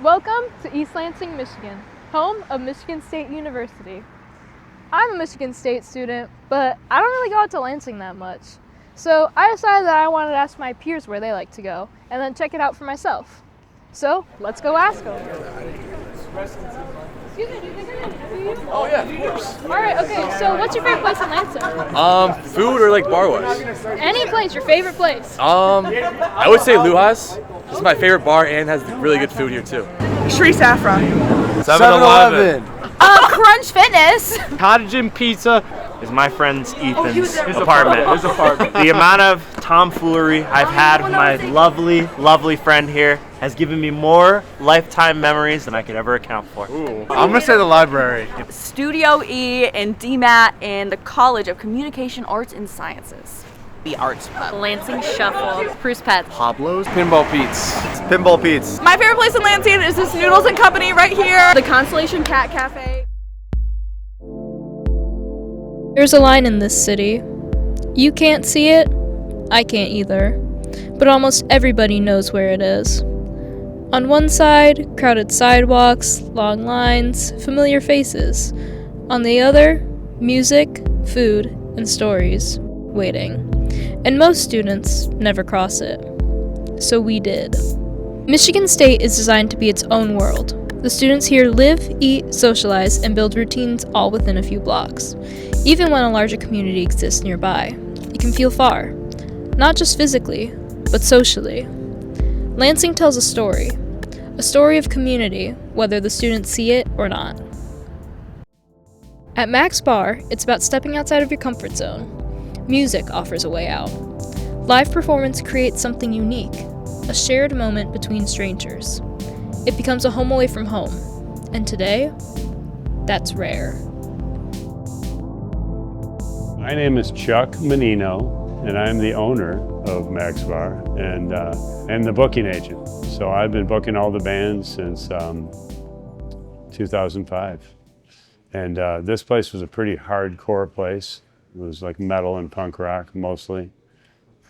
Welcome to East Lansing, Michigan, home of Michigan State University. I'm a Michigan State student, but I don't really go out to Lansing that much. So I decided that I wanted to ask my peers where they like to go, and then check it out for myself. So let's go ask them. Excuse me, do you think I can interview you? Oh yeah, of course. All right, okay, so what's your favorite place in Lansing? Food or like bar-wise? Any place, your favorite place. I would say Lujas. This is my favorite bar and has really good food here too. Sri Saffron. 7-Eleven. Crunch Fitness. Cottage and Pizza is my friend Ethan's His apartment. apartment. The amount of tomfoolery I've had with my lovely, lovely friend here has given me more lifetime memories than I could ever account for. I'm gonna say the library. Studio E and DMAT and the College of Communication Arts and Sciences. The Arts Pub. Lansing Shuffle, Bruce Pets. Pablo's. Pinball Pete's. Pinball Pete's. My favorite place in Lansing is this Noodles and Company right here. The Constellation Cat Cafe. There's a line in this city. You can't see it, I can't either, but almost everybody knows where it is. On one side, crowded sidewalks, long lines, familiar faces. On the other, music, food, and stories, waiting. And most students never cross it. So we did. Michigan State is designed to be its own world. The students here live, eat, socialize, and build routines all within a few blocks. Even when a larger community exists nearby, it can feel far. Not just physically, but socially. Lansing tells a story of community, whether the students see it or not. At Max Bar, it's about stepping outside of your comfort zone. Music offers a way out. Live performance creates something unique, a shared moment between strangers. It becomes a home away from home, and today, that's rare. My name is Chuck Menino, and I'm the owner of Max Bar and the booking agent. So I've been booking all the bands since 2005. And this place was a pretty hardcore place. It was like metal and punk rock mostly.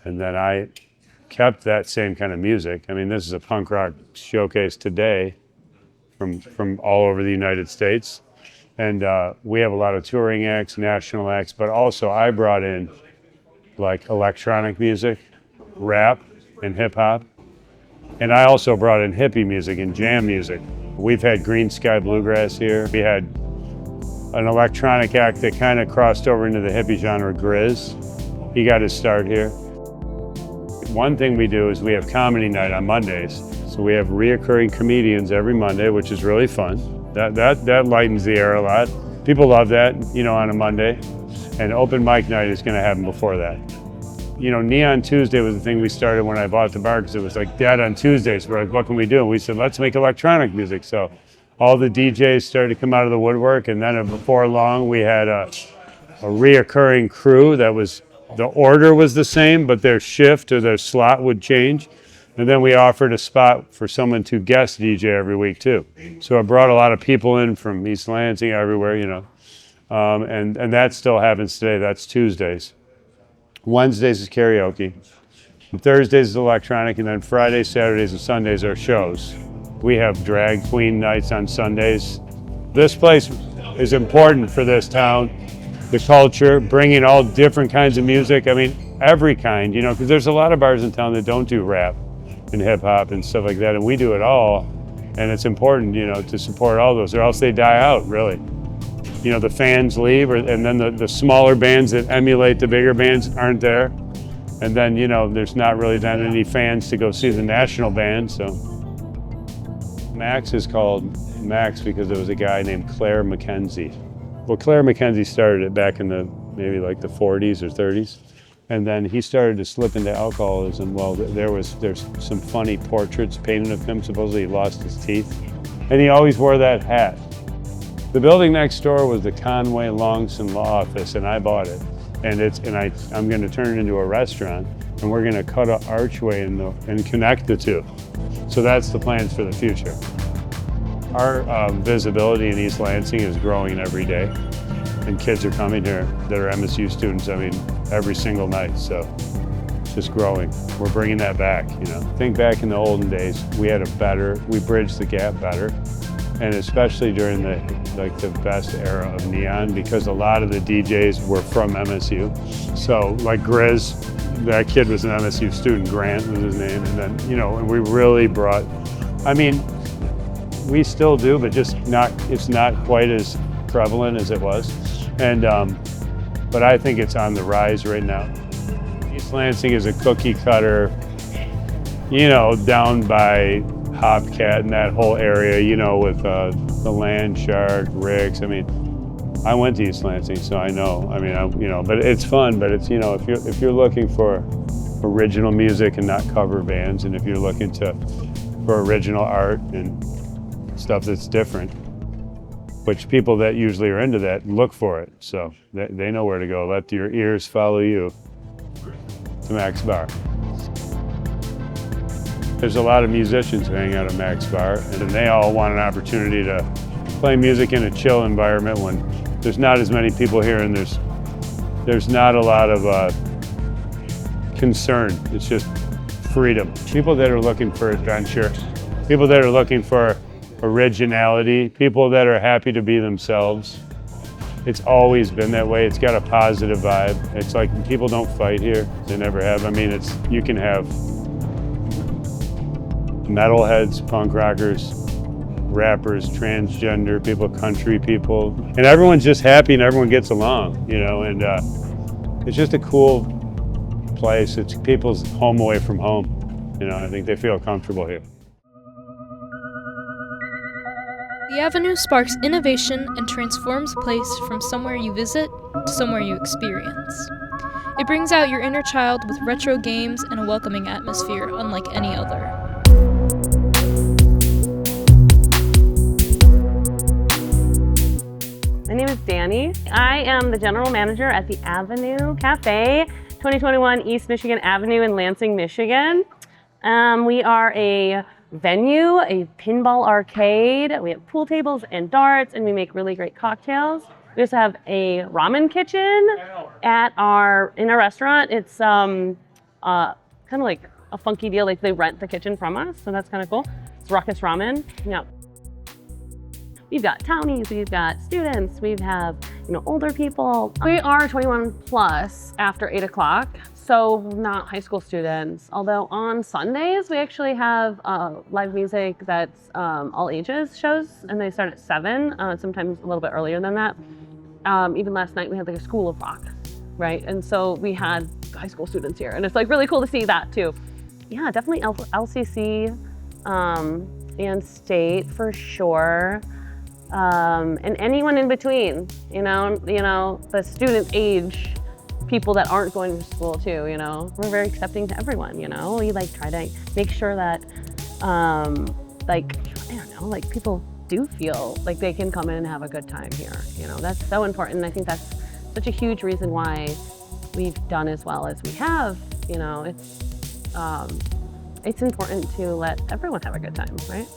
And then I kept that same kind of music. I mean, this is a punk rock showcase today from all over the United States. And we have a lot of touring acts, national acts, but also I brought in like electronic music, rap, and hip hop. And I also brought in hippie music and jam music. We've had Green Sky Bluegrass here. We had an electronic act that kind of crossed over into the hippie genre, Grizz. He got his start here. One thing we do is we have comedy night on Mondays. So we have reoccurring comedians every Monday, which is really fun. That lightens the air a lot. People love that, on a Monday. And open mic night is gonna happen before that. Neon Tuesday was the thing we started when I bought the bar because it was like dead on Tuesdays. We're like, what can we do? And we said, let's make electronic music. So all the DJs started to come out of the woodwork, and then before long we had a reoccurring crew that was, the order was the same, but their shift or their slot would change. And then we offered a spot for someone to guest DJ every week too. So it brought a lot of people in from East Lansing, everywhere, and that still happens today. That's Tuesdays. Wednesdays is karaoke. And Thursdays is electronic, and then Fridays, Saturdays, and Sundays are shows. We have drag queen nights on Sundays. This place is important for this town, the culture, bringing all different kinds of music. I mean, every kind, because there's a lot of bars in town that don't do rap and hip hop and stuff like that, and we do it all. And it's important, to support all those, or else they die out, really. The fans leave, and then the smaller bands that emulate the bigger bands aren't there. And then, there's not really that any fans to go see the national band, so. Max is called Max because there was a guy named Claire McKenzie. Well, Claire McKenzie started it back in maybe like the 40s or 30s. And then he started to slip into alcoholism. Well, there's some funny portraits painted of him. Supposedly he lost his teeth. And he always wore that hat. The building next door was the Conway Longson Law Office, and I bought it. And I'm going to turn it into a restaurant, and we're going to cut an archway and connect the two. So that's the plans for the future. Our visibility in East Lansing is growing every day, and kids are coming here that are MSU students, every single night. So just growing. We're bringing that back, you know. Think back in the olden days, we bridged the gap better. And especially during the best era of neon, because a lot of the DJs were from MSU. So like Grizz, that kid was an MSU student, Grant was his name. And then, you know, and we really brought, I mean, we still do, but just it's not quite as prevalent as it was. And, but I think it's on the rise right now. East Lansing is a cookie cutter, you know, down by Hopcat and that whole area, you know, with the Landshark, Rick's. I mean, I went to East Lansing, so I know. I mean, you know, but it's fun. But it's, you know, if you're looking for original music and not cover bands, and if you're looking for original art and stuff that's different, which people that usually are into that look for it, so they know where to go. Let your ears follow you to Max Bar. There's a lot of musicians who hang out at Max Bar, and they all want an opportunity to play music in a chill environment when there's not as many people here and there's not a lot of concern. It's just freedom. People that are looking for adventure, people that are looking for originality, people that are happy to be themselves. It's always been that way. It's got a positive vibe. It's like people don't fight here. They never have. I mean, you can have metalheads, punk rockers, rappers, transgender people, country people, and everyone's just happy and everyone gets along, you know, and it's just a cool place. It's people's home away from home. You know, I think they feel comfortable here. The Avenue sparks innovation and transforms a place from somewhere you visit to somewhere you experience. It brings out your inner child with retro games and a welcoming atmosphere unlike any other. My name is Danny. I am the general manager at the Avenue Cafe, 2021 East Michigan Avenue in Lansing, Michigan. We are a venue, a pinball arcade. We have pool tables and darts, and we make really great cocktails. We also have a ramen kitchen in our restaurant. It's kind of like a funky deal. Like they rent the kitchen from us, so that's kind of cool. It's Ruckus Ramen. Yeah. We've got townies, we've got students, we have, you know, older people. We are 21 plus after 8 o'clock, so not high school students. Although on Sundays, we actually have live music that's all ages shows, and they start at 7, sometimes a little bit earlier than that. Even last night, we had like a School of Rock, right? And so we had high school students here, and it's like really cool to see that too. Yeah, definitely LCC and state for sure. And anyone in between, you know, the student age people that aren't going to school too, you know, we're very accepting to everyone, you know, we like try to make sure that, like, I don't know, like people do feel like they can come in and have a good time here, you know, that's so important. And I think that's such a huge reason why we've done as well as we have, you know, it's important to let everyone have a good time, right?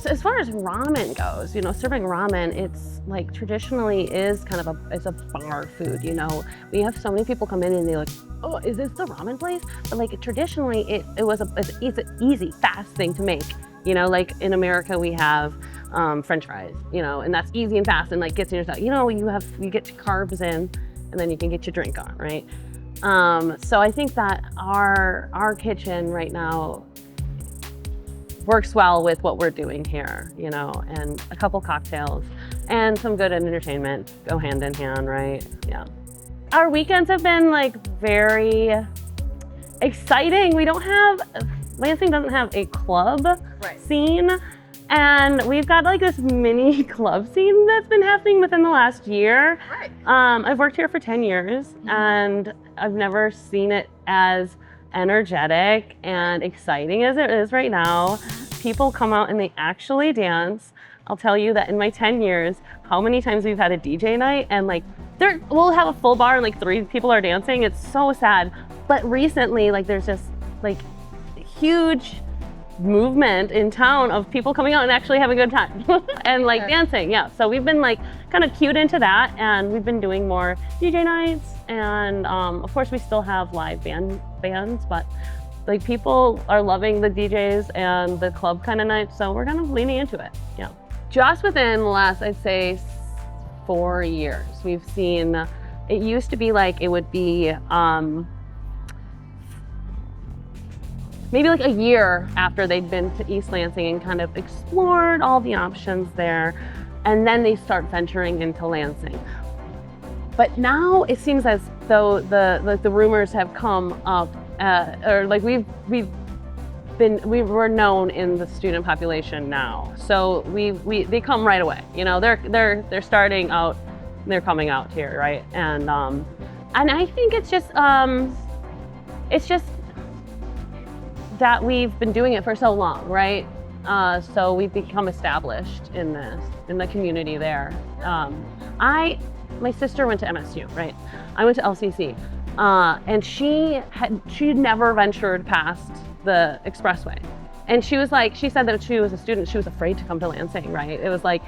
So as far as ramen goes, you know, serving ramen, it's like traditionally is kind of it's a bar food, you know. We have so many people come in and they're like, oh, is this the ramen place? But like traditionally, it's an easy, fast thing to make. You know, like in America, we have French fries, you know, and that's easy and fast and like gets in your stuff. You know, you get your carbs in and then you can get your drink on, right? So I think that our kitchen right now works well with what we're doing here, you know, and a couple cocktails and some good entertainment go hand in hand, right? Yeah. Our weekends have been like very exciting. Lansing doesn't have a club scene, and we've got like this mini club scene that's been happening within the last year. Right. I've worked here for 10 years and I've never seen it as energetic and exciting as it is right now. People come out and they actually dance. I'll tell you that in my 10 years, how many times we've had a DJ night and like we'll have a full bar and like 3 people are dancing. It's so sad. But recently, like there's just like huge movement in town of people coming out and actually having a good time and like dancing. Yeah, so we've been like kind of cued into that, and we've been doing more DJ nights, and of course we still have live bands, but like people are loving the DJs and the club kind of nights, so we're kind of leaning into it. Yeah, just within the last, I'd say 4 years, we've seen, it used to be like it would be maybe like a year after they'd been to East Lansing and kind of explored all the options there, and then they start venturing into Lansing. But now it seems as though the rumors have come up, or like we're known in the student population now. So they come right away. You know, they're starting out, they're coming out here, right? And I think it's just that we've been doing it for so long, right? So we've become established in the community there. My sister went to MSU, right? I went to LCC, and she never ventured past the expressway. And she said that she was a student, she was afraid to come to Lansing, right? It was like,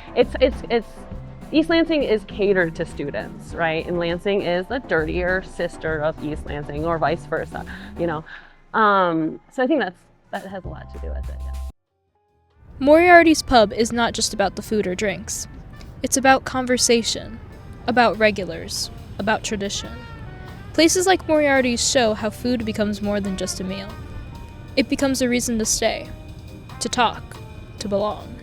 East Lansing is catered to students, right? And Lansing is the dirtier sister of East Lansing, or vice versa, you know? So I think that has a lot to do with it, yeah. Moriarty's Pub is not just about the food or drinks. It's about conversation, about regulars, about tradition. Places like Moriarty's show how food becomes more than just a meal. It becomes a reason to stay, to talk, to belong.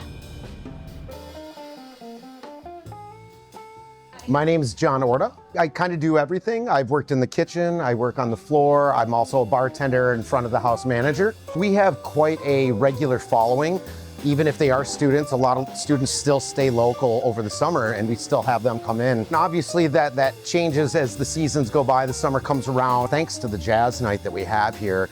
My name is John Orta. I kind of do everything. I've worked in the kitchen, I work on the floor, I'm also a bartender in front of the house manager. We have quite a regular following. Even if they are students, a lot of students still stay local over the summer, and we still have them come in. And obviously that changes as the seasons go by, the summer comes around. Thanks to the jazz night that we have here,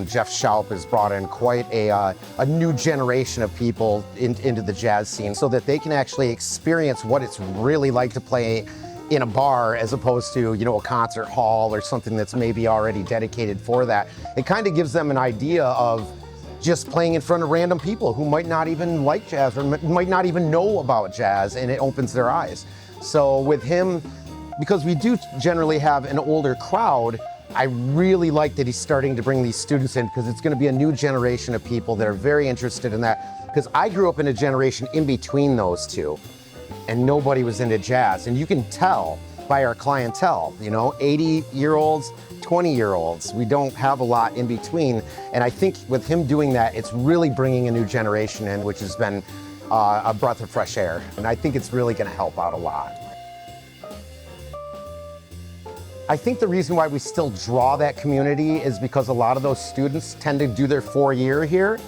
Jeff Schaup has brought in quite a new generation of people into the jazz scene, so that they can actually experience what it's really like to play in a bar, as opposed to, you know, a concert hall or something that's maybe already dedicated for that. It kind of gives them an idea of just playing in front of random people who might not even like jazz or might not even know about jazz, and it opens their eyes. So with him, because we do generally have an older crowd, I really like that he's starting to bring these students in, because it's going to be a new generation of people that are very interested in that. Because I grew up in a generation in between those two, and nobody was into jazz. And you can tell by our clientele, you know, 80-year-olds, 20-year-olds. We don't have a lot in between. And I think with him doing that, it's really bringing a new generation in, which has been a breath of fresh air. And I think it's really going to help out a lot. I think the reason why we still draw that community is because a lot of those students tend to do their 4-year here,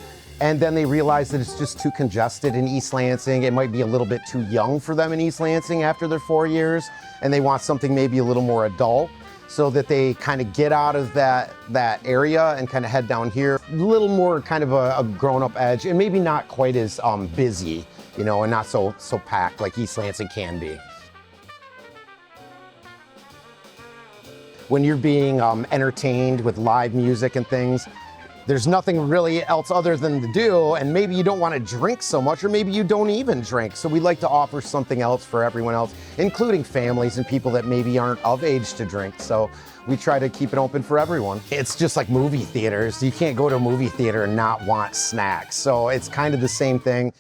and then they realize that it's just too congested in East Lansing. It might be a little bit too young for them in East Lansing after their 4 years, and they want something maybe a little more adult, so that they kind of get out of that area and kind of head down here. A little more kind of a grown-up edge, and maybe not quite as busy, you know, and not so packed like East Lansing can be. When you're being entertained with live music and things, there's nothing really else other than to do, and maybe you don't want to drink so much, or maybe you don't even drink. So we like to offer something else for everyone else, including families and people that maybe aren't of age to drink. So we try to keep it open for everyone. It's just like movie theaters. You can't go to a movie theater and not want snacks. So it's kind of the same thing.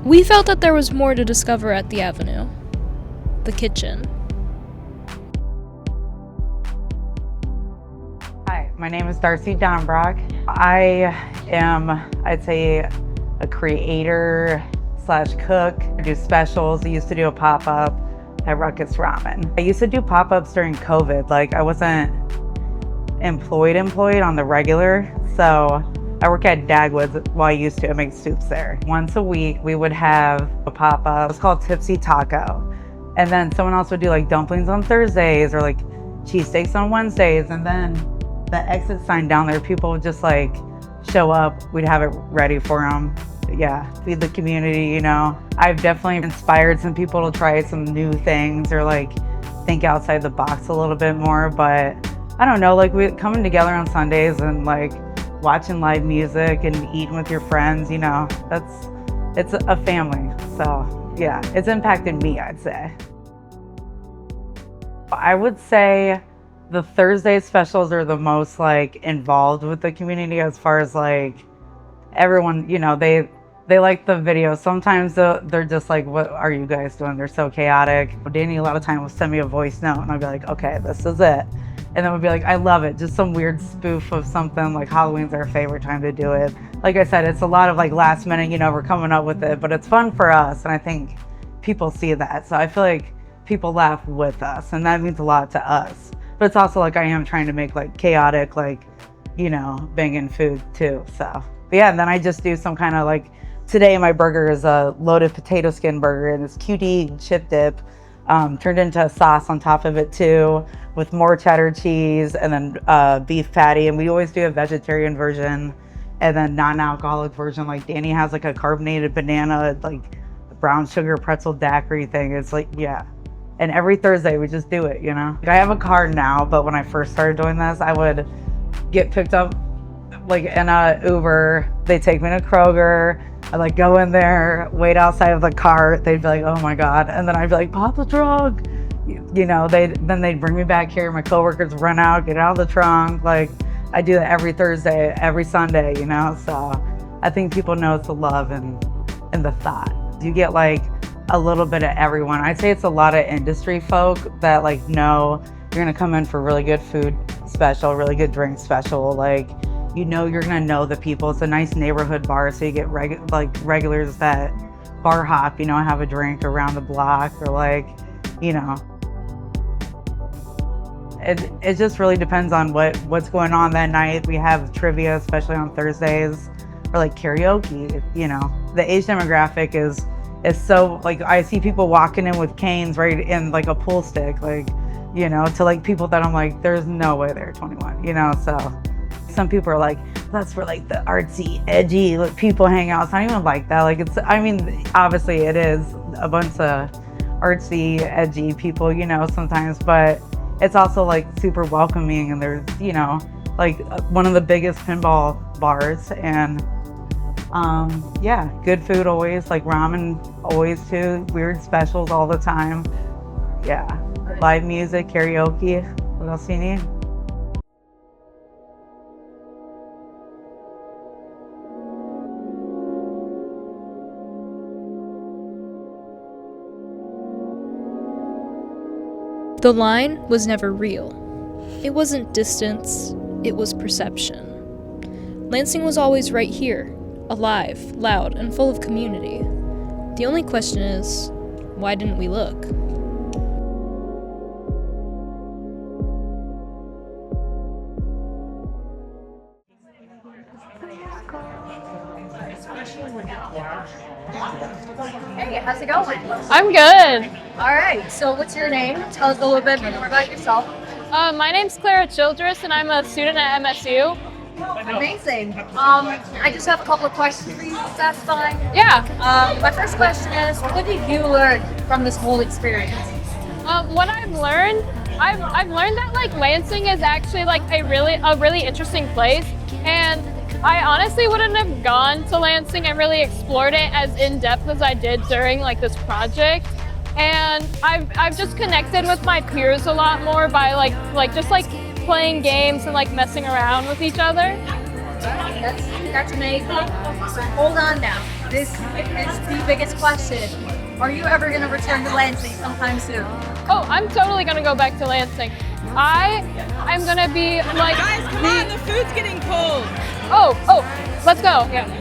We felt that there was more to discover at the Avenue. The kitchen. Hi, my name is Darcy Donbrock. I am, I'd say, a creator / cook. I do specials. I used to do a pop-up at Ruckus Ramen. I used to do pop-ups during COVID. Like, I wasn't employed on the regular, so I work at Dagwood's while I used to make soups there. Once a week, we would have a pop-up. It's called Tipsy Taco. And then someone else would do like dumplings on Thursdays, or like cheesesteaks on Wednesdays. And then the exit sign down there, people would just like show up. We'd have it ready for them. yeah, feed the community, you know. I've definitely inspired some people to try some new things or like think outside the box a little bit more, but I don't know, like we coming together on Sundays and like watching live music and eating with your friends, you know, it's a family. So yeah, it's impacted me, I'd say. I would say the Thursday specials are the most like involved with the community as far as like everyone, you know, they like the videos. Sometimes they're just like, what are you guys doing? They're so chaotic. Danny a lot of time will send me a voice note and I'll be like, okay, this is it. And then we'll be like, I love it. Just some weird spoof of something, like Halloween's our favorite time to do it. Like I said, it's a lot of like last minute, you know, we're coming up with it, but it's fun for us. And I think people see that. So I feel like people laugh with us and that means a lot to us. But it's also like I am trying to make like chaotic, like, you know, banging food too. So, but yeah, and then I just do some kind of like, today my burger is a loaded potato skin burger and it's QD chip dip turned into a sauce on top of it too, with more cheddar cheese and then beef patty. And we always do a vegetarian version and then non-alcoholic version. Like Danny has like a carbonated banana, like brown sugar pretzel daiquiri thing. It's like, yeah. And every Thursday we just do it, you know? Like I have a car now, but when I first started doing this, I would get picked up like in a Uber. They take me to Kroger. I'd like go in there, wait outside of the car. They'd be like, oh my God. And then I'd be like, pop the trunk. You know, then they'd bring me back here. My coworkers run out, get out of the trunk. Like I do that every Thursday, every Sunday, you know? So I think people know it's the love and the thought. You get like a little bit of everyone. I'd say it's a lot of industry folk that like know you're gonna come in for really good food special, really good drink special. Like, you know, you're gonna know the people. It's a nice neighborhood bar, so you get regulars that bar hop, you know, have a drink around the block or like, you know. It just really depends on what's going on that night. We have trivia, especially on Thursdays, or like karaoke, you know. The age demographic is so, like, I see people walking in with canes right in like a pool stick, like, you know, to like people that I'm like, there's no way they're 21, you know. So some people are like, that's where like the artsy, edgy like, people hang out. It's not even like that. Like it's, I mean, obviously it is a bunch of artsy, edgy people, you know, sometimes, but it's also like super welcoming. And there's, you know, like one of the biggest pinball bars and yeah, good food always, like ramen always too, weird specials all the time. Yeah, live music, karaoke. What else do you need? The line was never real. It wasn't distance, it was perception. Lansing was always right here, alive, loud, and full of community. The only question is, why didn't we look? Hey, how's it going? I'm good. All right, so what's your name? Tell us a little bit more about yourself. My name's Clara Childress, and I'm a student at MSU. Amazing. I just have a couple of questions for you, if that's fine. Yeah. My first question is, what did you learn from this whole experience? What I've learned that like Lansing is actually like a really interesting place, and I honestly wouldn't have gone to Lansing and really explored it as in depth as I did during like this project. And I've just connected with my peers a lot more by like just playing games and like messing around with each other. That's amazing. Hold on now. This is the biggest question. Are you ever going to return to Lansing sometime soon? Oh, I'm totally going to go back to Lansing. I'm going to be like... Guys, come on, the food's getting cold. Oh, let's go. Yeah.